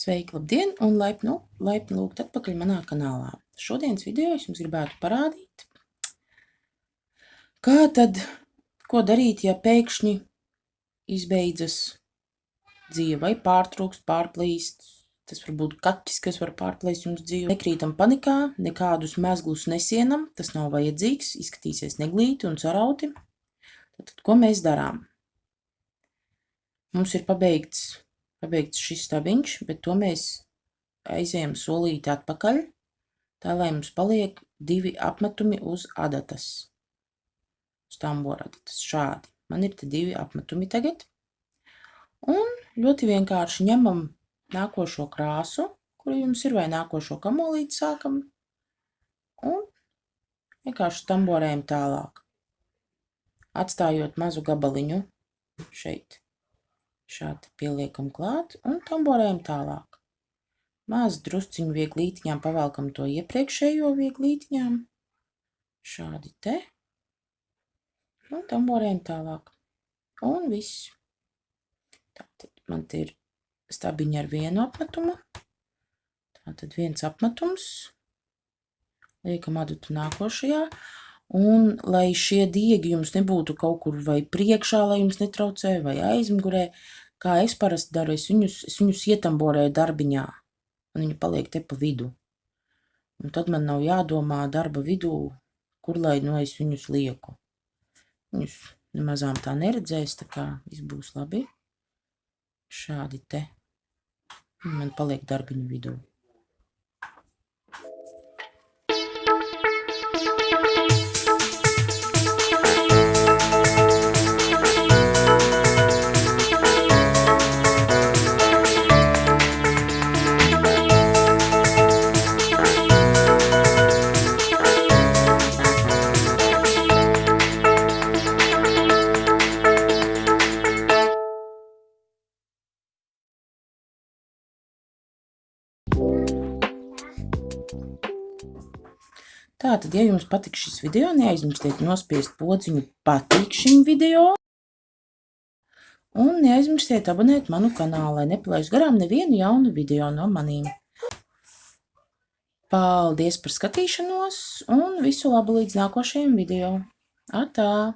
Sveiki, labdien un laipni lūgt atpakaļ manā kanālā. Šodienas video es jums gribētu parādīt, ko darīt, ja pēkšņi izbeidzas dzīve vai pārtrūkst, pārplīst. Tas var būt kaķis, kas var pārplīst jums dzīvi. Nekrītam panikā, nekādus mezglus nesienam, tas nav vajadzīgs, izskatīsies neglīti un sarauti. Tad, ko mēs darām? Mums ir pabeigts šis stabiņš, bet to mēs aizējam solīti atpakaļ, tā lai mums paliek 2 apmetumi uz adatas, uz tambora adatas, šādi. Man ir te 2 apmetumi tagad. Un ļoti vienkārši ņemam nākošo krāsu, kuru jums ir, vai nākošo kamolīti sākam, un vienkārši tamborējam tālāk, atstājot mazu gabaliņu šeit. Šādi pieliekam klāt un tamborējam tālāk. Maz drusciņu vieglītiņām pavelkam to iepriekšējo vieglītiņām. Šādi te. Un tamborējam tālāk. Un viss. Tātad man te ir stabiņi ar 1 apmetumu. Tātad 1 apmetums. Liekam adatu nākošajā. Un, lai šie diegi jums nebūtu kaut kur vai priekšā, lai jums netraucē, vai aizmugurē, kā es parasti daru, es viņus ietamborēju darbiņā, un viņi paliek te pa vidu. Un tad man nav jādomā darba vidū, kur lai es viņus lieku. Viņus nemazām tā neredzēs, tā kā viss būs labi. Šādi te. Un man paliek darbiņu vidū. Tātad, ja jums patīk šis video, neaizmirstiet nospiest podziņu patīk šim video. Un neaizmirstiet abonēt manu kanālu, lai nepalaistu garām nevienu jaunu video no manīm. Paldies par skatīšanos un visu labu līdz nākošajam video. Atā!